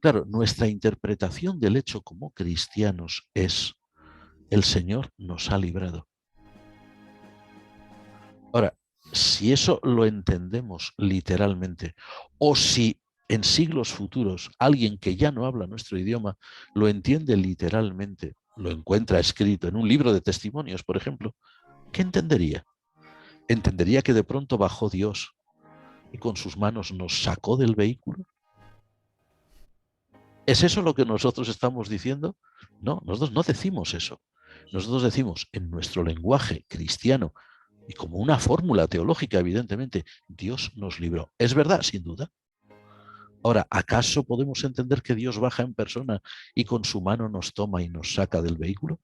Claro, nuestra interpretación del hecho como cristianos es: el Señor nos ha librado. Ahora, si eso lo entendemos literalmente, o si en siglos futuros alguien que ya no habla nuestro idioma lo entiende literalmente, lo encuentra escrito en un libro de testimonios, por ejemplo, ¿qué entendería? ¿Entendería que de pronto bajó Dios y con sus manos nos sacó del vehículo? ¿Es eso lo que nosotros estamos diciendo? No, nosotros no decimos eso. Nosotros decimos en nuestro lenguaje cristiano y como una fórmula teológica, evidentemente, Dios nos libró. ¿Es verdad? Sin duda. Ahora, ¿acaso podemos entender que Dios baja en persona y con su mano nos toma y nos saca del vehículo?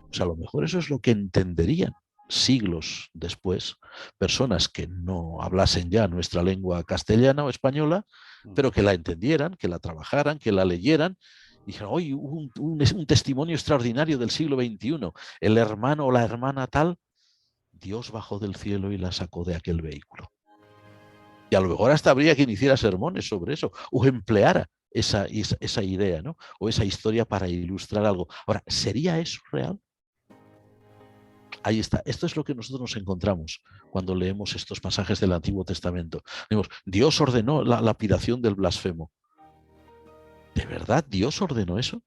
Pues a lo mejor eso es lo que entenderían siglos después personas que no hablasen ya nuestra lengua castellana o española, pero que la entendieran, que la trabajaran, que la leyeran. Y dijeron: hoy un testimonio extraordinario del siglo XXI. El hermano o la hermana tal, Dios bajó del cielo y la sacó de aquel vehículo. Y a lo mejor hasta habría quien hiciera sermones sobre eso, o empleara esa idea, ¿no? O esa historia para ilustrar algo. Ahora, ¿sería eso real? Ahí está. Esto es lo que nosotros nos encontramos cuando leemos estos pasajes del Antiguo Testamento. Dios ordenó la lapidación del blasfemo. ¿De verdad Dios ordenó eso?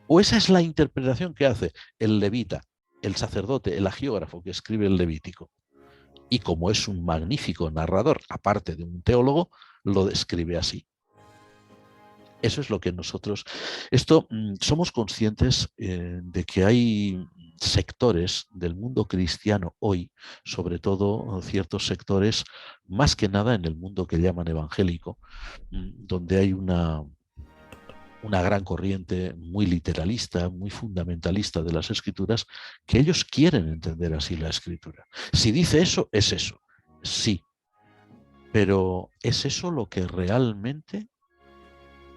¿O esa es la interpretación que hace el levita, el sacerdote, el hagiógrafo que escribe el Levítico? Y como es un magnífico narrador, aparte de un teólogo, lo describe así. Eso es lo que nosotros... somos conscientes de que hay sectores del mundo cristiano hoy, sobre todo ciertos sectores, más que nada en el mundo que llaman evangélico, donde hay una gran corriente muy literalista, muy fundamentalista de las escrituras, que ellos quieren entender así la escritura. Si dice eso, es eso. Sí. Pero ¿es eso lo que realmente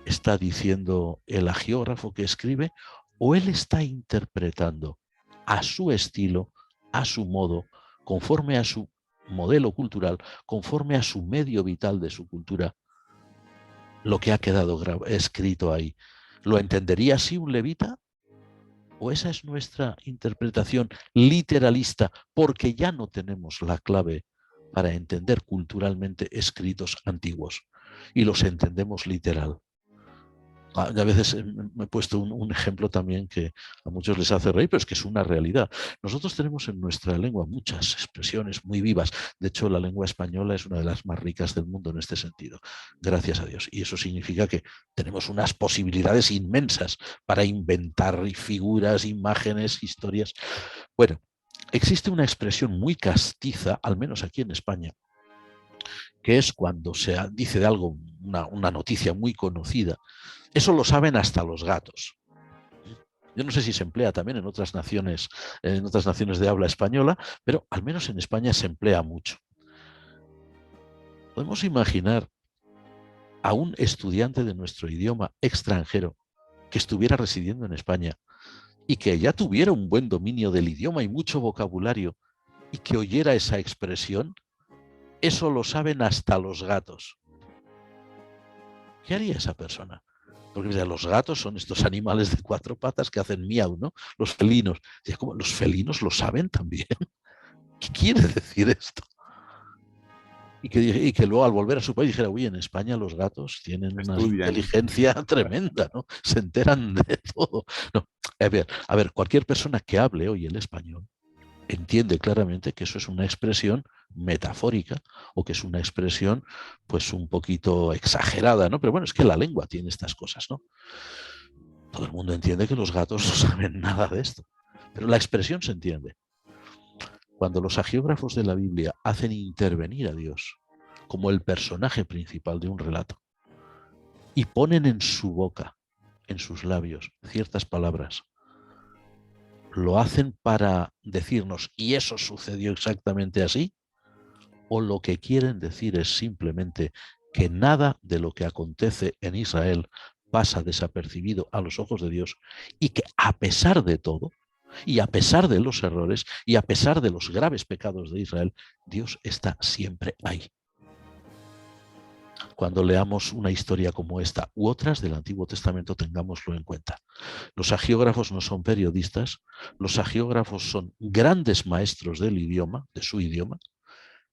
está diciendo el hagiógrafo que escribe? ¿O él está interpretando a su estilo, a su modo, conforme a su modelo cultural, conforme a su medio vital de su cultura, lo que ha quedado escrito ahí? ¿Lo entendería así un levita? ¿O esa es nuestra interpretación literalista porque ya no tenemos la clave para entender culturalmente escritos antiguos y los entendemos literal? A veces me he puesto un ejemplo también que a muchos les hace reír, pero es que es una realidad. Nosotros tenemos en nuestra lengua muchas expresiones muy vivas. De hecho, la lengua española es una de las más ricas del mundo en este sentido, gracias a Dios. Y eso significa que tenemos unas posibilidades inmensas para inventar figuras, imágenes, historias. Bueno, existe una expresión muy castiza, al menos aquí en España, que es cuando se dice de algo, una noticia muy conocida. Eso lo saben hasta los gatos. Yo no sé si se emplea también en otras naciones de habla española, pero al menos en España se emplea mucho. Podemos imaginar a un estudiante de nuestro idioma extranjero que estuviera residiendo en España y que ya tuviera un buen dominio del idioma y mucho vocabulario y que oyera esa expresión. Eso lo saben hasta los gatos. ¿Qué haría esa persona? Porque los gatos son estos animales de 4 patas que hacen miau, ¿no? Los felinos. ¿Cómo? ¿Los felinos lo saben también? ¿Qué quiere decir esto? Y que luego al volver a su país dijera: uy, en España los gatos tienen una inteligencia tremenda, ¿no? Se enteran de todo. No, a ver, cualquier persona que hable hoy el español entiende claramente que eso es una expresión metafórica o que es una expresión pues un poquito exagerada, ¿no? Pero bueno, es que la lengua tiene estas cosas, ¿no? Todo el mundo entiende que los gatos no saben nada de esto, pero la expresión se entiende. Cuando los hagiógrafos de la Biblia hacen intervenir a Dios como el personaje principal de un relato y ponen en su boca, en sus labios, ciertas palabras, ¿lo hacen para decirnos y eso sucedió exactamente así? ¿O lo que quieren decir es simplemente que nada de lo que acontece en Israel pasa desapercibido a los ojos de Dios y que a pesar de todo, y a pesar de los errores, y a pesar de los graves pecados de Israel, Dios está siempre ahí? Cuando leamos una historia como esta u otras del Antiguo Testamento, tengámoslo en cuenta. Los agiógrafos no son periodistas, los agiógrafos son grandes maestros del idioma, de su idioma,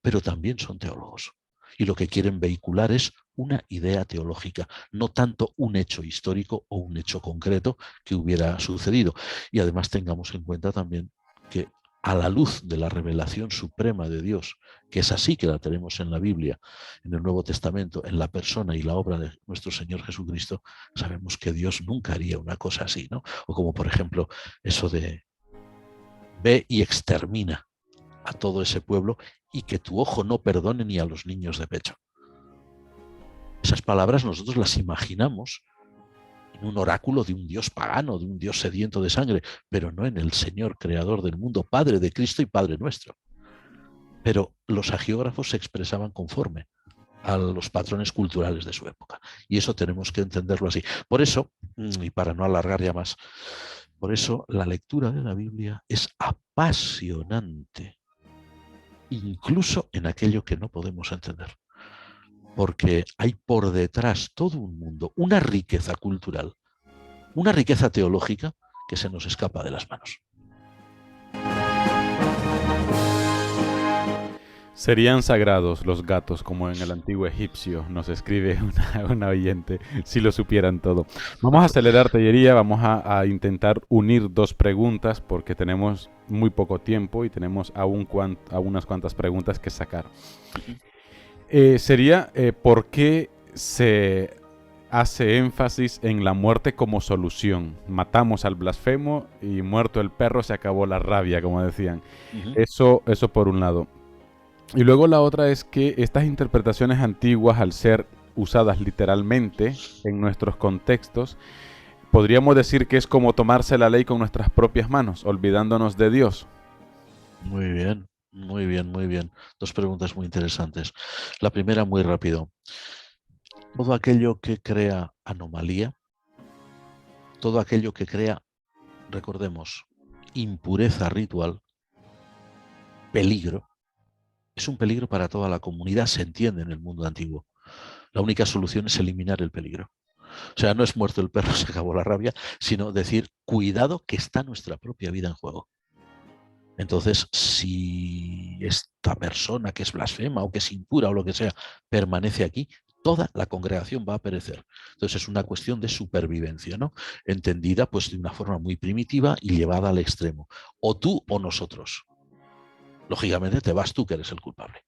pero también son teólogos. Y lo que quieren vehicular es una idea teológica, no tanto un hecho histórico o un hecho concreto que hubiera sucedido. Y además tengamos en cuenta también que a la luz de la revelación suprema de Dios, que es así que la tenemos en la Biblia, en el Nuevo Testamento, en la persona y la obra de nuestro Señor Jesucristo, sabemos que Dios nunca haría una cosa así, ¿no? O como por ejemplo eso de ve y extermina a todo ese pueblo y que tu ojo no perdone ni a los niños de pecho. Esas palabras nosotros las imaginamos en un oráculo de un Dios pagano, de un Dios sediento de sangre, pero no en el Señor creador del mundo, Padre de Cristo y Padre nuestro. Pero los agiógrafos se expresaban conforme a los patrones culturales de su época. Y eso tenemos que entenderlo así. Por eso, y para no alargar ya más, por eso la lectura de la Biblia es apasionante, incluso en aquello que no podemos entender. Porque hay por detrás todo un mundo, una riqueza cultural, una riqueza teológica que se nos escapa de las manos. Serían sagrados los gatos, como en el antiguo egipcio, nos escribe una oyente, si lo supieran todo. Vamos a acelerar, Tellería, vamos a intentar unir dos preguntas, porque tenemos muy poco tiempo y tenemos aún unas cuantas preguntas que sacar. Sería, ¿por qué se hace énfasis en la muerte como solución? Matamos al blasfemo y muerto el perro se acabó la rabia, como decían. Eso por un lado. Y luego la otra es que estas interpretaciones antiguas, al ser usadas literalmente en nuestros contextos, podríamos decir que es como tomarse la ley con nuestras propias manos, olvidándonos de Dios. Muy bien, muy bien, muy bien. Dos preguntas muy interesantes. La primera, muy rápido. Todo aquello que crea anomalía, todo aquello que crea, recordemos, impureza ritual, peligro, es un peligro para toda la comunidad, se entiende en el mundo antiguo. La única solución es eliminar el peligro. O sea, no es muerto el perro, se acabó la rabia, sino decir, cuidado que está nuestra propia vida en juego. Entonces, si esta persona que es blasfema o que es impura o lo que sea, permanece aquí, toda la congregación va a perecer. Entonces es una cuestión de supervivencia, ¿no? Entendida pues de una forma muy primitiva y llevada al extremo. O tú o nosotros. Lógicamente te vas tú que eres el culpable.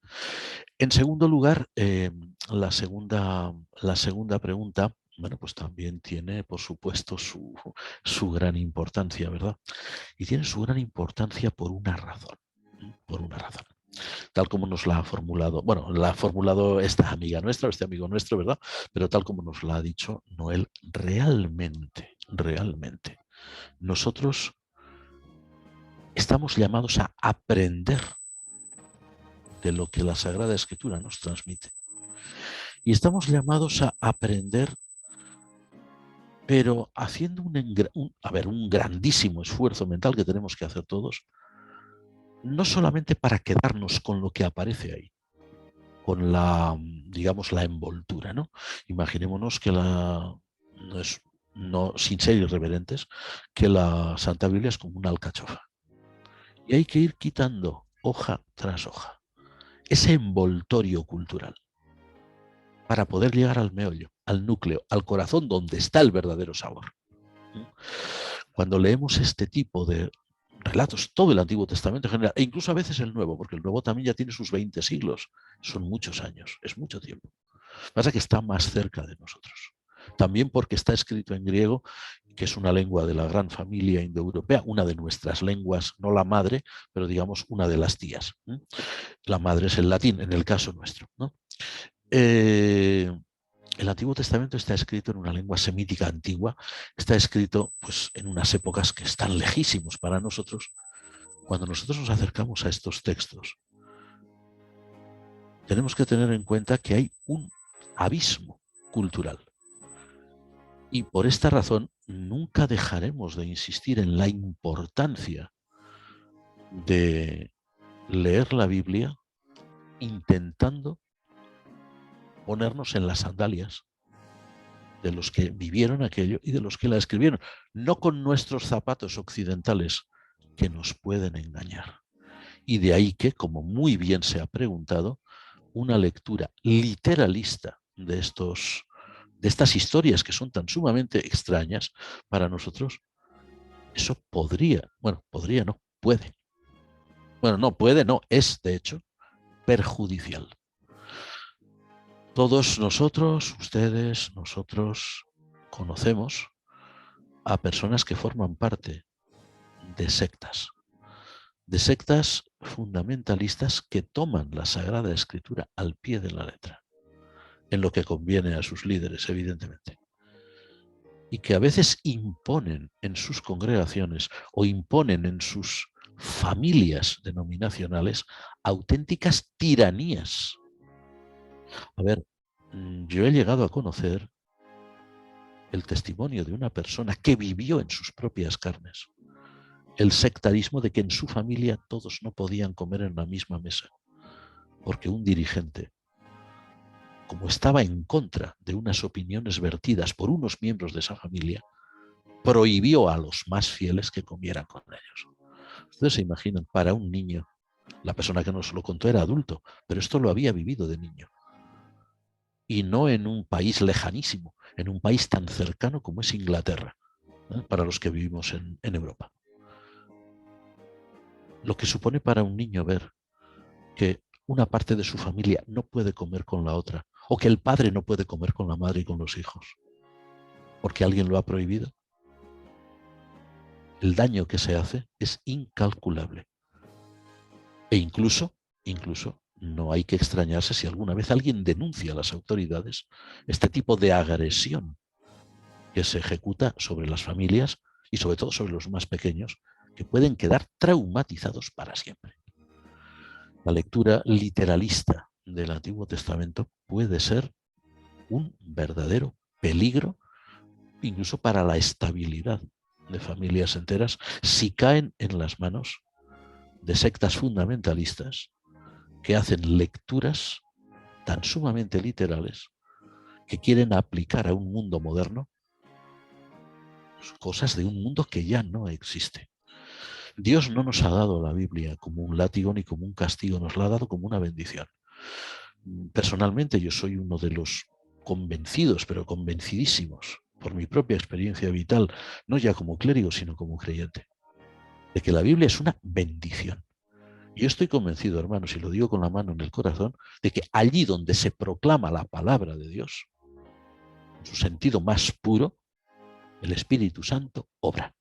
En segundo lugar, la segunda pregunta, bueno, pues también tiene, por supuesto, su gran importancia, ¿verdad? Y tiene su gran importancia por una razón. Por una razón. Tal como nos la ha formulado, bueno, la ha formulado esta amiga nuestra, este amigo nuestro, ¿verdad? Pero tal como nos la ha dicho Noel, realmente, nosotros estamos llamados a aprender de lo que la Sagrada Escritura nos transmite. Y estamos llamados a aprender, pero haciendo un grandísimo esfuerzo mental que tenemos que hacer todos, no solamente para quedarnos con lo que aparece ahí, con la, digamos, la envoltura, ¿no? Imaginémonos que sin ser irreverentes, que la Santa Biblia es como una alcachofa. Y hay que ir quitando hoja tras hoja ese envoltorio cultural para poder llegar al meollo, al núcleo, al corazón donde está el verdadero sabor. Cuando leemos este tipo de relatos, todo el Antiguo Testamento en general, e incluso a veces el Nuevo, porque el Nuevo también ya tiene sus 20 siglos, son muchos años, es mucho tiempo. Pasa que está más cerca de nosotros. También porque está escrito en griego, que es una lengua de la gran familia indoeuropea, una de nuestras lenguas, no la madre, pero digamos una de las tías. La madre es el latín, en el caso nuestro, ¿no? El Antiguo Testamento está escrito en una lengua semítica antigua, está escrito pues, en unas épocas que están lejísimos para nosotros. Cuando nosotros nos acercamos a estos textos, tenemos que tener en cuenta que hay un abismo cultural. Y por esta razón nunca dejaremos de insistir en la importancia de leer la Biblia intentando ponernos en las sandalias de los que vivieron aquello y de los que la escribieron, no con nuestros zapatos occidentales que nos pueden engañar. Y de ahí que, como muy bien se ha preguntado, una lectura literalista de estas historias que son tan sumamente extrañas para nosotros, eso puede. Bueno, no puede, no, es de hecho perjudicial. Todos nosotros, ustedes, nosotros conocemos a personas que forman parte de sectas fundamentalistas que toman la Sagrada Escritura al pie de la letra, en lo que conviene a sus líderes, evidentemente, y que a veces imponen en sus congregaciones o imponen en sus familias denominacionales auténticas tiranías. A ver, yo he llegado a conocer el testimonio de una persona que vivió en sus propias carnes el sectarismo de que en su familia todos no podían comer en la misma mesa, porque un dirigente, como estaba en contra de unas opiniones vertidas por unos miembros de esa familia, prohibió a los más fieles que comieran con ellos. Ustedes se imaginan, para un niño, la persona que nos lo contó era adulto, pero esto lo había vivido de niño. Y no en un país lejanísimo, en un país tan cercano como es Inglaterra, para los que vivimos en Europa. Lo que supone para un niño ver que una parte de su familia no puede comer con la otra, o que el padre no puede comer con la madre y con los hijos, porque alguien lo ha prohibido, el daño que se hace es incalculable. E incluso no hay que extrañarse si alguna vez alguien denuncia a las autoridades este tipo de agresión que se ejecuta sobre las familias y sobre todo sobre los más pequeños, que pueden quedar traumatizados para siempre. La lectura literalista del Antiguo Testamento puede ser un verdadero peligro, incluso para la estabilidad de familias enteras, si caen en las manos de sectas fundamentalistas que hacen lecturas tan sumamente literales que quieren aplicar a un mundo moderno cosas de un mundo que ya no existe. Dios no nos ha dado la Biblia como un látigo ni como un castigo, nos la ha dado como una bendición. Personalmente yo soy uno de los convencidos, pero convencidísimos, por mi propia experiencia vital, no ya como clérigo, sino como creyente, de que la Biblia es una bendición. Yo estoy convencido, hermanos, y lo digo con la mano en el corazón, de que allí donde se proclama la palabra de Dios, en su sentido más puro, el Espíritu Santo obra.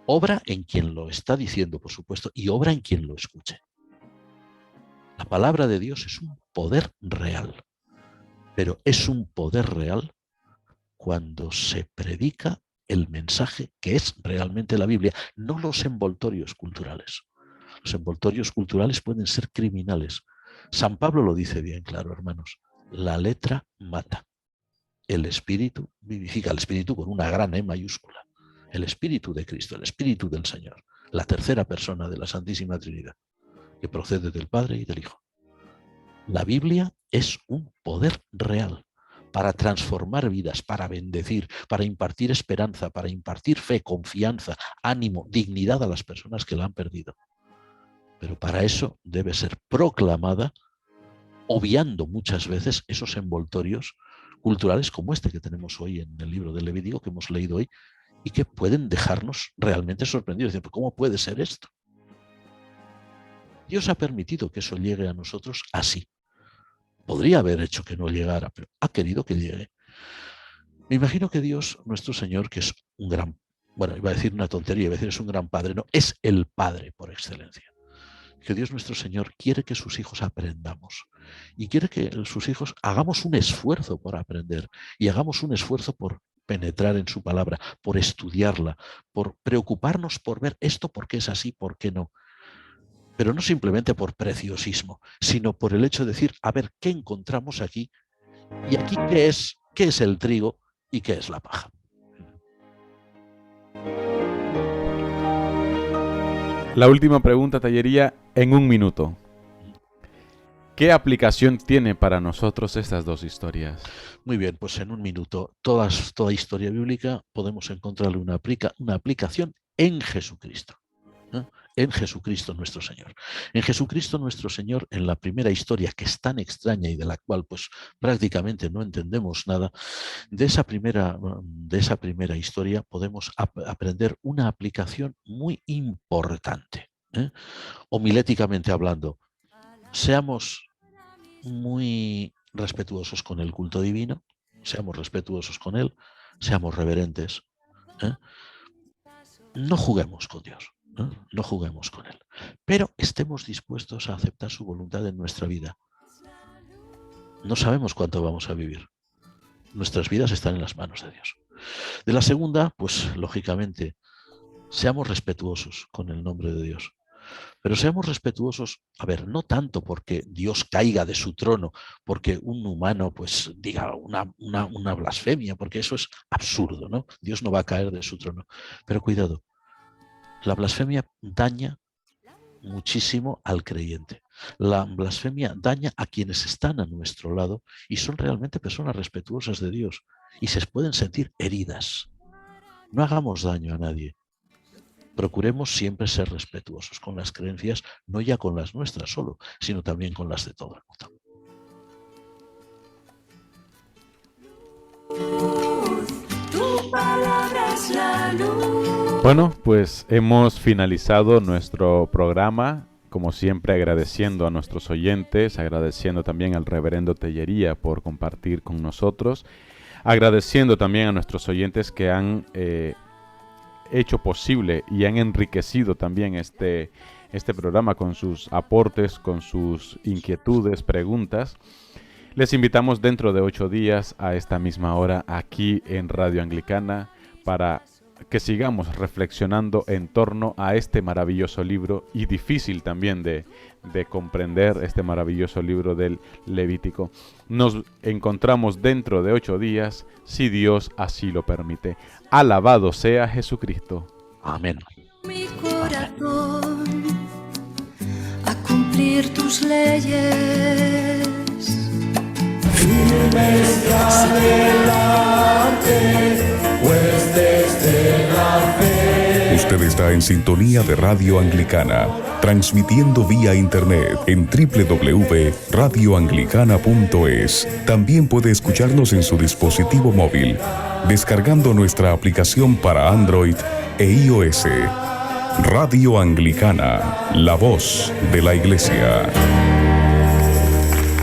Obra en quien lo está diciendo, por supuesto, y obra en quien lo escuche. La palabra de Dios es un poder real, pero es un poder real cuando se predica el mensaje que es realmente la Biblia, no los envoltorios culturales. Los envoltorios culturales pueden ser criminales. San Pablo lo dice bien claro, hermanos. La letra mata. El espíritu vivifica. El espíritu con una gran E mayúscula. El espíritu de Cristo, el espíritu del Señor. La tercera persona de la Santísima Trinidad, que procede del Padre y del Hijo. La Biblia es un poder real para transformar vidas, para bendecir, para impartir esperanza, para impartir fe, confianza, ánimo, dignidad a las personas que la han perdido. Pero para eso debe ser proclamada, obviando muchas veces esos envoltorios culturales como este que tenemos hoy en el libro del Levítico, que hemos leído hoy, y que pueden dejarnos realmente sorprendidos. ¿Cómo puede ser esto? Dios ha permitido que eso llegue a nosotros así. Podría haber hecho que no llegara, pero ha querido que llegue. Me imagino que Dios, nuestro Señor, que es un gran, bueno, iba a decir una tontería, iba a decir es un gran Padre, no, es el Padre por excelencia, que Dios nuestro Señor quiere que sus hijos aprendamos y quiere que sus hijos hagamos un esfuerzo por aprender y hagamos un esfuerzo por penetrar en su palabra, por estudiarla, por preocuparnos por ver esto por qué es así, por qué no. Pero no simplemente por preciosismo, sino por el hecho de decir, a ver, ¿qué encontramos aquí? Y aquí, ¿qué es el trigo y qué es la paja? La última pregunta, Tallería, en un minuto. ¿Qué aplicación tiene para nosotros estas dos historias? Muy bien, pues en un minuto, toda historia bíblica podemos encontrarle una aplicación en Jesucristo. En Jesucristo nuestro Señor. En Jesucristo nuestro Señor, en la primera historia, que es tan extraña y de la cual pues prácticamente no entendemos nada, de esa primera historia podemos aprender una aplicación muy importante. Homiléticamente hablando, seamos muy respetuosos con el culto divino, seamos respetuosos con él, seamos reverentes. No juguemos con Dios. No juguemos con él, pero estemos dispuestos a aceptar su voluntad en nuestra vida. No sabemos cuánto vamos a vivir. Nuestras vidas están en las manos de Dios. De la segunda, pues lógicamente, seamos respetuosos con el nombre de Dios. Pero seamos respetuosos, a ver, no tanto porque Dios caiga de su trono, porque un humano pues diga una blasfemia, porque eso es absurdo, ¿no? Dios no va a caer de su trono. Pero cuidado. La blasfemia daña muchísimo al creyente. La blasfemia daña a quienes están a nuestro lado y son realmente personas respetuosas de Dios y se pueden sentir heridas. No hagamos daño a nadie. Procuremos siempre ser respetuosos con las creencias, no ya con las nuestras solo, sino también con las de todo el mundo. Tu palabra es la luz. Bueno, pues hemos finalizado nuestro programa, como siempre agradeciendo a nuestros oyentes, agradeciendo también al reverendo Tellería por compartir con nosotros, agradeciendo también a nuestros oyentes que han hecho posible y han enriquecido también este programa con sus aportes, con sus inquietudes, preguntas. Les invitamos dentro de 8 días a esta misma hora aquí en Radio Anglicana para que sigamos reflexionando en torno a este maravilloso libro y difícil también de comprender, este maravilloso libro del Levítico. Nos encontramos dentro de 8 días, si Dios así lo permite. Alabado sea Jesucristo. Amén. Mi corazón a cumplir tus leyes. Firmes adelante, pues desde la fe. Usted está en sintonía de Radio Anglicana, transmitiendo vía internet en www.radioanglicana.es. También puede escucharnos en su dispositivo móvil, descargando nuestra aplicación para Android e iOS. Radio Anglicana, la voz de la Iglesia.